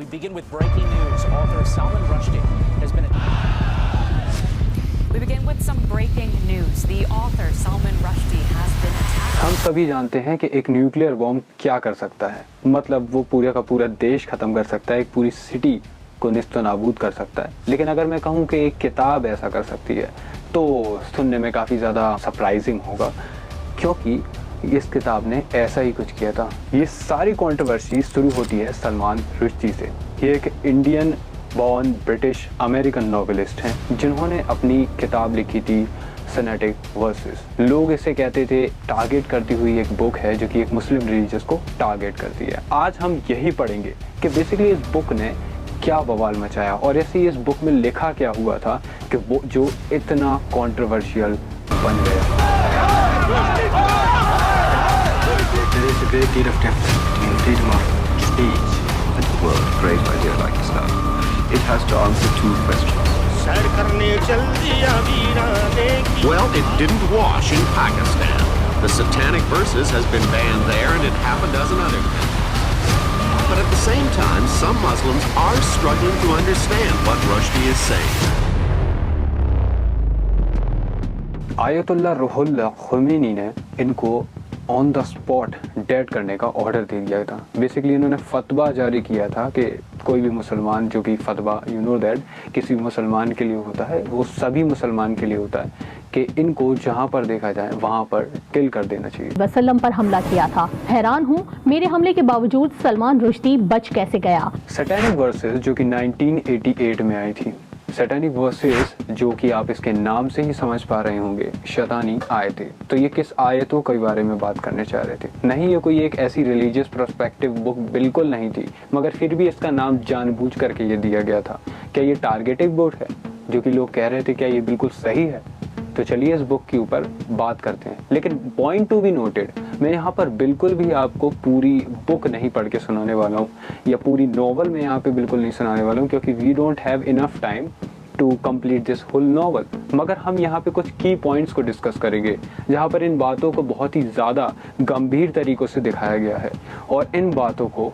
We begin with breaking news. Author Salman Rushdie has been. We begin with some breaking news. The author Salman Rushdie has been attacked. हम सभी जानते हैं कि एक nuclear bomb क्या कर सकता है। मतलब वो पूरे का पूरा देश खत्म कर सकता है, एक पूरी सिटी को निस्तो नाबूद कर सकता है। लेकिन अगर मैं कहूँ कि एक किताब ऐसा कर सकती है तो सुनने में काफ़ी ज़्यादा सरप्राइजिंग होगा, क्योंकि इस किताब ने ऐसा ही कुछ किया था। ये सारी कंट्रोवर्सी शुरू होती है सलमान रुश्दी से। ये एक Indian born British American novelist हैं जिन्होंने अपनी किताब लिखी थी सिनेटिक वर्सेस। लोग इसे कहते थे टारगेट करती हुई एक बुक है जो कि एक मुस्लिम रिलीजियस को टारगेट करती है। आज हम यही पढ़ेंगे कि बेसिकली इस बुक ने क्या बवाल मचाया और ऐसे ही इस बुक में लिखा क्या हुआ था कि वो जो इतना कंट्रोवर्शियल बन गया। There is a great deal of difference between freedom of speech and the world, great idea like Islam. It has to answer two questions. Well, it didn't wash in Pakistan. The satanic verses has been banned there and in half a dozen other countries. But at the same time, some Muslims are struggling to understand what Rushdie is saying. Ayatollah Ruhollah Khomeini ने इनको on the spot dead करने का order दे दिया था। Basically इन्होंने फतवा जारी किया था कि कोई भी मुसलमान, जो कि फतवा यू नो दैट किसी भी मुसलमान के लिए होता है, वो सभी मुसलमान के लिए होता है कि इनको जहाँ पर देखा जाए वहाँ पर किल कर देना चाहिए। वसल्लम पर हमला किया था। हैरान हूँ मेरे हमले के बावजूद सलमान रुश्दी बच कैसे गया। सैटेनिक वर्सेस जो कि 1988 में आई थी। सैटेनिक वर्सेस जो कि आप इसके नाम से ही समझ पा रहे होंगे शैतानी आए थे। तो ये किस आयतों के बारे में बात करने चाह रहे थे? नहीं, ये कोई एक ऐसी रिलीजियस पर्सपेक्टिव बुक बिल्कुल नहीं थी, मगर फिर भी इसका नाम जानबूझ करके ये दिया गया था। क्या ये टारगेटेड बुक है जो कि लोग कह रहे थे, क्या ये बिल्कुल सही है? तो चलिए इस बुक के ऊपर बात करते हैं। लेकिन पॉइंट टू बी नोटेड, मैं यहाँ पर बिल्कुल भी आपको पूरी बुक नहीं पढ़ के सुनाने वाला हूँ या पूरी नॉवल में यहाँ पे बिल्कुल नहीं सुनाने वाला हूँ, क्योंकि we don't have enough time to complete this whole novel. मगर हम यहाँ पे कुछ की पॉइंट्स को डिस्कस करेंगे जहाँ पर इन बातों को बहुत ही ज़्यादा गंभीर तरीक़ों से दिखाया गया है और इन बातों को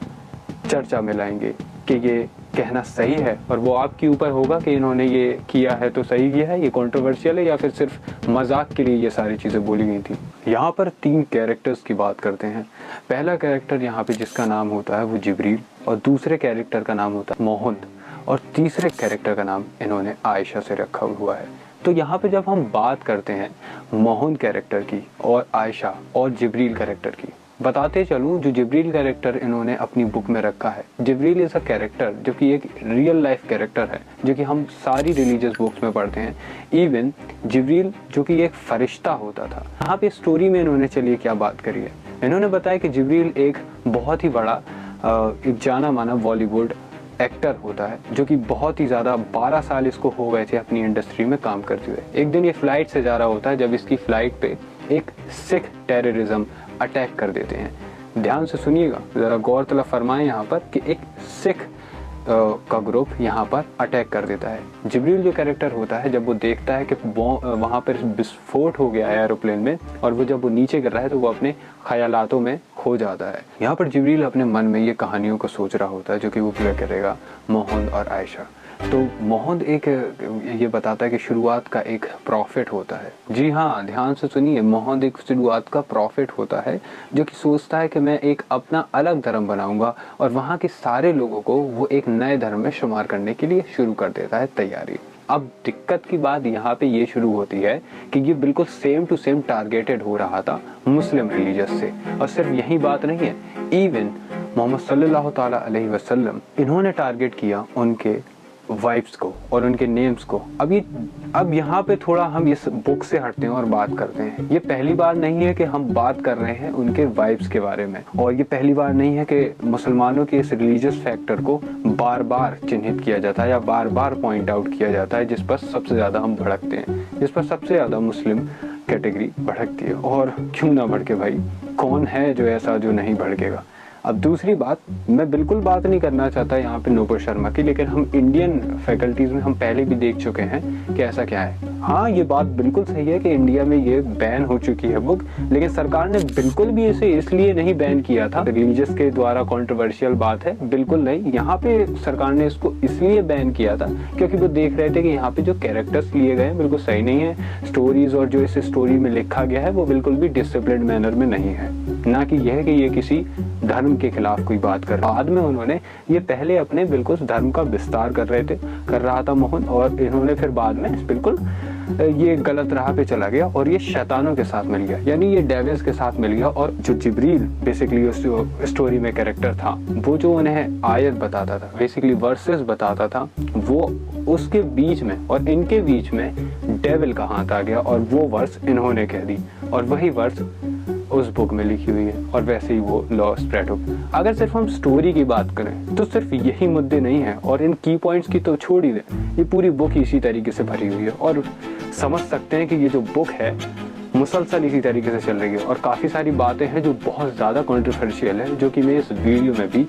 चर्चा में लाएंगे कि ये कहना सही है, और वो आपके ऊपर होगा कि इन्होंने ये किया है तो सही किया है, ये कंट्रोवर्शियल है या फिर सिर्फ मजाक के लिए ये सारी चीज़ें बोली गई थी। यहाँ पर 3 कैरेक्टर्स की बात करते हैं। पहला कैरेक्टर यहाँ पे जिसका नाम होता है वो जिब्रील, और दूसरे कैरेक्टर का नाम होता है मोहन, और तीसरे कैरेक्टर का नाम इन्होंने आयशा से रखा हुआ है। तो यहाँ पे जब हम बात करते हैं मोहन कैरेक्टर की और आयशा और जिब्रील कैरेक्टर की, बताते चलूँ जो जिब्रील कैरेक्टर इन्होंने अपनी बुक में रखा है। जिब्रील इज़ अ कैरेक्टर जो कि एक रियल लाइफ कैरेक्टर है जो कि हम सारी रिलीजियस बुक्स में पढ़ते हैं। इवन जिब्रील जो कि एक फरिश्ता होता था। यहाँ पे स्टोरी में इन्होंने चलिए क्या बात करी है। इन्होंने बताया कि जिब्रील एक बहुत ही बड़ा एक जाना माना बॉलीवुड एक्टर होता है जो कि बहुत ही ज़्यादा 12 साल इसको हो गए थे अपनी इंडस्ट्री में काम करते हुए। एक दिन ये फ्लाइट से जा रहा होता है जब इसकी फ़्लाइट पे एक सिख टेररिज्म अटैक कर देते हैं। ध्यान से सुनिएगा, ज़रा गौर तलब फरमाएं यहाँ पर कि एक सिख का ग्रुप यहाँ पर अटैक कर देता है। जिब्रील जो कैरेक्टर होता है, जब वो देखता है कि वहाँ पर विस्फोट हो गया है एरोप्लेन में और वो जब वो नीचे गिर रहा है तो वो अपने ख्यालातों में खो जाता है। यहाँ पर जिब्रील अपने मन में ये कहानियों को सोच रहा होता है जो कि वो पूरा करेगा मोहन और आयशा। तो मोहन एक ये बताता है कि शुरुआत का एक प्रॉफिट होता है। जी हाँ, ध्यान से सुनिए, मोहन एक शुरुआत का प्रॉफिट होता है जो कि सोचता है कि मैं एक अपना अलग धर्म बनाऊंगा और वहाँ के सारे लोगों को वो एक नए धर्म में शुमार करने के लिए शुरू कर देता है तैयारी। अब दिक्कत की बात यहाँ पे ये शुरू होती है कि ये बिल्कुल सेम टू सेम टारगेटेड हो रहा था मुस्लिम रिलीजियस से। और सिर्फ यही बात नहीं है, इवन मोहम्मद सल्लल्लाहु ताला अलैहि वसल्लम इन्होंने टारगेट किया उनके वाइफ्स को और उनके नेम्स को। अब यहाँ पे थोड़ा हम इस बुक से हटते हैं और बात करते हैं। ये पहली बार नहीं है कि हम बात कर रहे हैं उनके वाइफ्स के बारे में, और ये पहली बार नहीं है कि मुसलमानों के इस रिलीजियस फैक्टर को बार बार चिन्हित किया जाता है या बार बार पॉइंट आउट किया जाता है, जिस पर सबसे ज़्यादा हम भड़कते हैं, जिस पर सबसे ज़्यादा मुस्लिम कैटेगरी भड़कती है। और क्यों ना भड़के भाई, कौन है जो ऐसा जो नहीं भड़केगा। अब दूसरी बात, मैं बिल्कुल बात नहीं करना चाहता यहाँ पे नूपुर शर्मा की, लेकिन हम इंडियन फैकल्टीज़ में हम पहले भी देख चुके हैं कि ऐसा क्या है। हाँ, ये बात बिल्कुल सही है कि इंडिया में ये बैन हो चुकी है बुक, लेकिन सरकार ने बिल्कुल भी इसे इसलिए नहीं बैन किया था रिलीजियस के द्वारा कंट्रोवर्शियल बात है, बिल्कुल नहीं। यहाँ पे सरकार ने इसको इसलिए बैन किया था क्योंकि वो देख रहे थे कि यहाँ पे जो कैरेक्टर्स लिए गए हैं बिल्कुल सही नहीं है, स्टोरीज और जो इस स्टोरी में लिखा गया है वो बिल्कुल भी डिसिप्लिन मैनर में नहीं है, ना कि यह कि ये किसी धर्म के खिलाफ कोई बात कर रहा। बाद में उन्होंने ये पहले अपने बिल्कुल धर्म का विस्तार कर रहा था मोहन, और इन्होंने फिर बाद में बिल्कुल ये गलत राह पे चला गया और ये शैतानों के साथ मिल गया, यानी ये डेविल्स के साथ मिल गया। और जो जिब्रील बेसिकली उस स्टोरी में कैरेक्टर था, वो जो उन्हें आयत बताता था, बेसिकली वर्सेस बताता था, वो उसके बीच में और इनके बीच में डेविल का हाथ आ गया और वो वर्स इन्होंने कह दी, और वही वर्स उस बुक में लिखी हुई है, और वैसे ही वो लॉ स्प्रेड हो। अगर सिर्फ हम स्टोरी की बात करें तो सिर्फ यही मुद्दे नहीं है, और इन की पॉइंट्स की तो छोड़ ही दें, ये पूरी बुक इसी तरीके से भरी हुई है, और समझ सकते हैं कि ये जो बुक है मुसलसल इसी तरीके से चल रही है, और काफ़ी सारी बातें हैं जो बहुत ज़्यादा कंट्रोवर्शियल है, जो कि मैं इस वीडियो में भी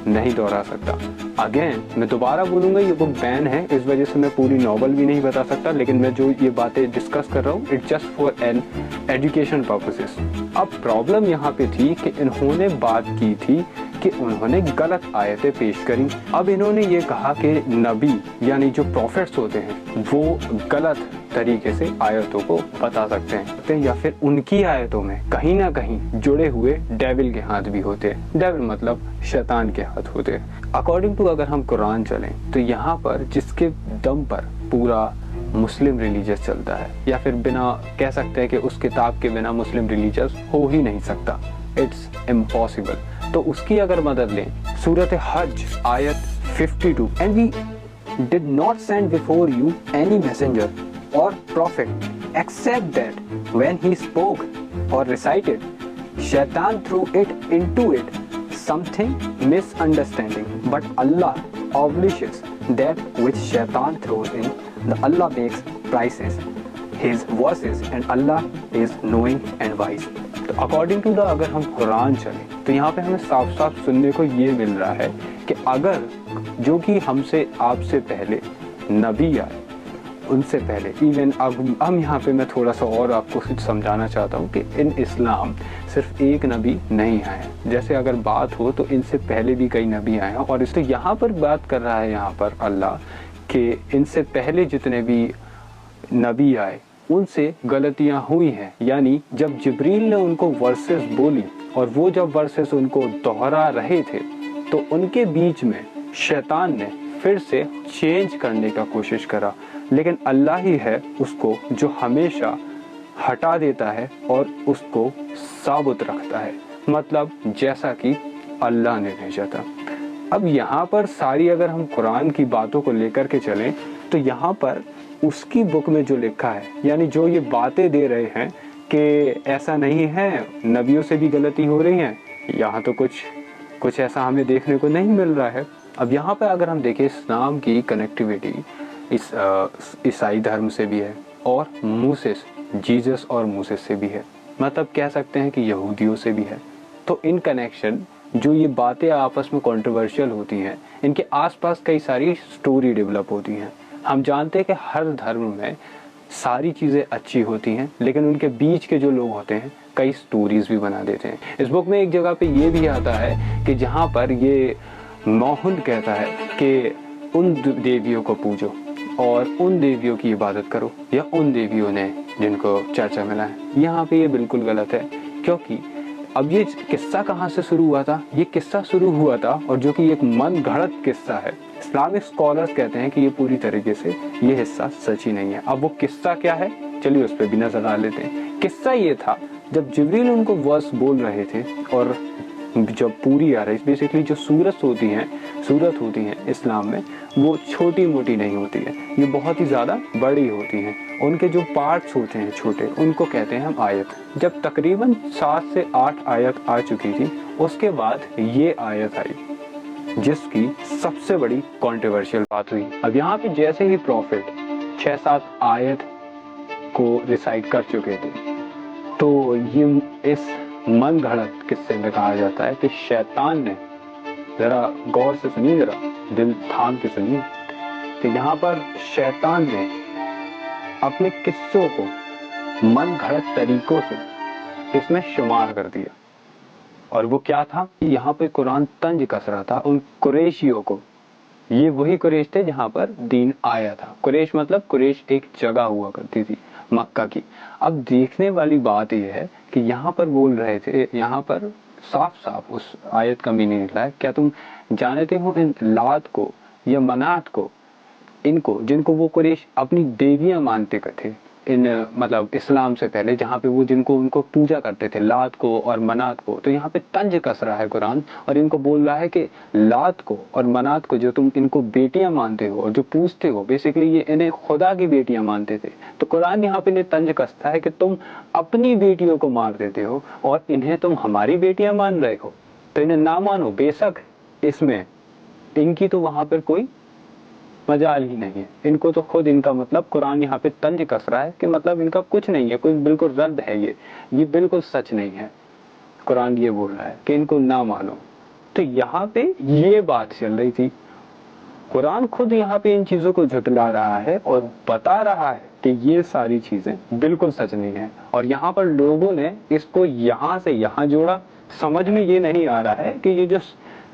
नहीं दोहरा सकता। अगेन मैं दोबारा बोलूंगा, ये बुक बैन है, इस वजह से मैं पूरी नॉवल भी नहीं बता सकता, लेकिन मैं जो ये बातें डिस्कस कर रहा हूँ it's just for an education purposes. अब प्रॉब्लम यहाँ पे थी कि इन्होंने बात की थी कि उन्होंने गलत आयतें पेश करी। अब इन्होंने ये कहा कि नबी यानी जो प्रॉफिट्स होते हैं वो गलत तरीके से आयतों को बता सकते हैं, या फिर उनकी आयतों में कहीं ना कहीं जुड़े हुए डेविल के हाथ भी होते हैं। डेविल मतलब शैतान के हाथ होते हैं। अकॉर्डिंग टू अगर हम कुरान चलें तो यहाँ पर जिसके दम पर पूरा मुस्लिम रिलीजियस चलता है, या फिर बिना कह सकते हैं कि उस किताब के बिना मुस्लिम रिलीजियस हो ही नहीं सकता, इट्स इम्पॉसिबल। तो उसकी अगर मदद लें, सूरत हज आयत 52, and we did not send before you any messenger or prophet except that when he spoke or recited, Shaitan threw it into it something misunderstanding, but Allah abolishes that which Shaitan throws in. The Allah makes prices his verses and Allah is knowing and wise. तो according to the अगर हम कुरान चलें तो यहाँ पे हमें साफ साफ सुनने को ये मिल रहा है कि अगर जो कि हमसे आपसे पहले नबी आए, उनसे पहले इवन अब हम यहाँ पे मैं थोड़ा सा और आपको कुछ समझाना चाहता हूँ कि इन इस्लाम सिर्फ एक नबी नहीं आए, जैसे अगर बात हो तो इनसे पहले भी कई नबी आए हैं, और इसलिए यहाँ पर बात कर रहा है यहाँ पर अल्लाह कि इनसे पहले जितने भी नबी आए उनसे गलतियाँ हुई हैं। यानी जब जिब्रील ने उनको वर्सेस बोली और वो जब वर्सेस उनको दोहरा रहे थे तो उनके बीच में शैतान ने फिर से चेंज करने का कोशिश करा, लेकिन अल्लाह ही है उसको जो हमेशा हटा देता है और उसको साबुत रखता है, मतलब जैसा कि अल्लाह ने भेजा था। अब यहाँ पर सारी अगर हम कुरान की बातों को लेकर के चलें तो यहाँ पर उसकी बुक में जो लिखा है, यानी जो ये बातें दे रहे हैं कि ऐसा नहीं है, नबियों से भी गलती हो रही है, यहाँ तो कुछ ऐसा हमें देखने को नहीं मिल रहा है। अब यहाँ पर अगर हम देखें इस्लाम की कनेक्टिविटी इस ईसाई धर्म से भी है और मूसेस जीसस और मूसेस से भी है, मतलब कह सकते हैं कि यहूदियों से भी है। तो इन कनेक्शन जो ये बातें आपस में कंट्रोवर्शियल होती हैं, इनके आसपास कई सारी स्टोरी डेवलप होती हैं। हम जानते हैं कि हर धर्म में सारी चीज़ें अच्छी होती हैं, लेकिन उनके बीच के जो लोग होते हैं कई स्टोरीज भी बना देते हैं। इस बुक में एक जगह पे ये भी आता है कि जहाँ पर ये मोहन कहता है कि उन देवियों को पूजो और उन देवियों की इबादत करो, या उन देवियों ने जिनको चर्चा मिला है। यहाँ पे ये बिल्कुल गलत है, क्योंकि अब ये किस्सा कहाँ से शुरू हुआ था? ये किस्सा शुरू हुआ था, और जो कि एक मन गढ़ंत किस्सा है। इस्लामिक स्कॉलर्स कहते हैं कि ये पूरी तरीके से ये हिस्सा सच ही नहीं है। अब वो किस्सा क्या है, चलिए उस पर भी नजर डाल लेते हैं। किस्सा ये था, जब जिब्रील उनको वर्स बोल रहे थे और जब पूरी आ रही, बेसिकली जो सूरत होती हैं इस्लाम में, वो छोटी मोटी नहीं होती है, ये बहुत ही ज़्यादा बड़ी होती हैं। उनके जो पार्ट्स होते हैं छोटे, उनको कहते हैं हम आयत। जब तकरीबन 7 से 8 आयत आ चुकी थी, उसके बाद ये आयत आई जिसकी सबसे बड़ी कंट्रोवर्शियल बात हुई। अब यहाँ पे जैसे ही प्रॉफिट 6-7 आयत को रिसाइट कर चुके थे, तो ये इस मन घड़त किस्से में कहा जाता है कि शैतान ने, जरा गौर से सुनिए, जरा दिल थाम के सुनिए, कि यहाँ पर शैतान ने अपने किस्सों को मन घड़त तरीकों से इसमें शुमार कर दिया। और वो क्या था, यहाँ पे कुरान तंज कस रहा था उन कुरैशियों को। ये वही कुरैश थे जहाँ पर दीन आया था। कुरैश मतलब कुरैश एक जगह हुआ करती थी मक्का की। अब देखने वाली बात यह है कि यहाँ पर बोल रहे थे, यहाँ पर साफ साफ उस आयत का मीनिंग निकला है, क्या तुम जानते हो इन लात को या मनात को, इनको जिनको वो कुरैश अपनी देवियां मानते थे, इन मतलब इस्लाम से पहले, जहाँ पे वो जिनको उनको पूजा करते थे, लात को और मनात को। तो यहाँ पे तंज कस रहा है कुरान और इनको बोल रहा है कि लात को और मनात को जो तुम इनको बेटियां मानते हो और जो पूजते हो, बेसिकली ये इन्हें खुदा की बेटियां मानते थे। तो कुरान यहाँ पे इन्हें तंज कसता है कि तुम अपनी बेटियों को मार देते हो और इन्हें तुम हमारी बेटियां मान रहे हो, तो इन्हें ना मानो। बेशक इसमें इनकी तो वहां पर कोई मजाल ही नहीं है, इनको तो खुद इनका मतलब कुरान यहाँ पे तंज कस रहा है कि मतलब इनका कुछ नहीं है, कोई बिल्कुल रद्द है, ये बिल्कुल सच नहीं है। कुरान ये बोल रहा है कि इनको ना मानो। तो यहाँ पे ये बात चल रही थी, कुरान खुद यहाँ पे इन चीजों को झुटला रहा है और बता रहा है कि ये सारी चीजें बिल्कुल सच नहीं है। और यहाँ पर लोगों ने इसको यहाँ से यहाँ जोड़ा। समझ में ये नहीं आ रहा है कि ये जो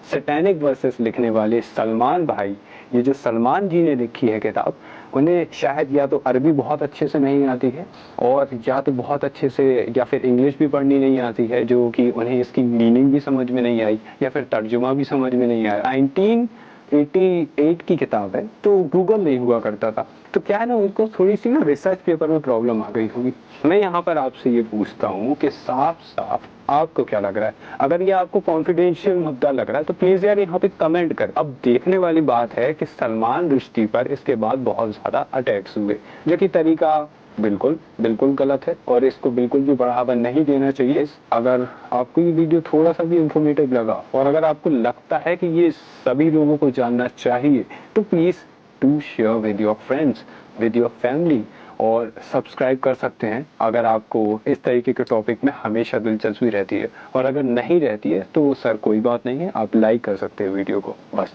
सैटेनिक वर्सेस लिखने वाले सलमान भाई, ये जो सलमान जी ने लिखी है किताब, उन्हें शायद या तो अरबी बहुत अच्छे से नहीं आती है और या तो बहुत अच्छे से या फिर इंग्लिश भी पढ़नी नहीं आती है, जो कि उन्हें इसकी मीनिंग भी समझ में नहीं आई या फिर तर्जुमा भी समझ में नहीं आया। 1988 की किताब है, तो गूगल नहीं हुआ करता था, तो क्या है ना, उनको थोड़ी सी ना रिसर्च पेपर में प्रॉब्लम आ गई होगी। मैं यहाँ पर आपसे ये पूछता हूँ कि साफ साफ आपको क्या लग रहा है? अगर ये आपको कॉन्फिडेंशियल मुद्दा लग रहा है तो प्लीज यार यहाँ पे कमेंट कर। अब देखने वाली बात है कि सलमान रुश्दी पर इसके बाद बहुत ज्यादा अटैक्स हुए, जो कि तरीका बिल्कुल गलत है और इसको बिल्कुल भी बढ़ावा नहीं देना चाहिए। अगर आपको ये वीडियो थोड़ा सा भी इंफॉर्मेटिव लगा और अगर आपको लगता है कि ये सभी लोगों को जानना चाहिए, तो please do share with your friends, with your family, और सब्सक्राइब कर सकते हैं अगर आपको इस तरीके के टॉपिक में हमेशा दिलचस्पी रहती है। और अगर नहीं रहती है तो सर कोई बात नहीं है, आप लाइक कर सकते हैं वीडियो को, बस।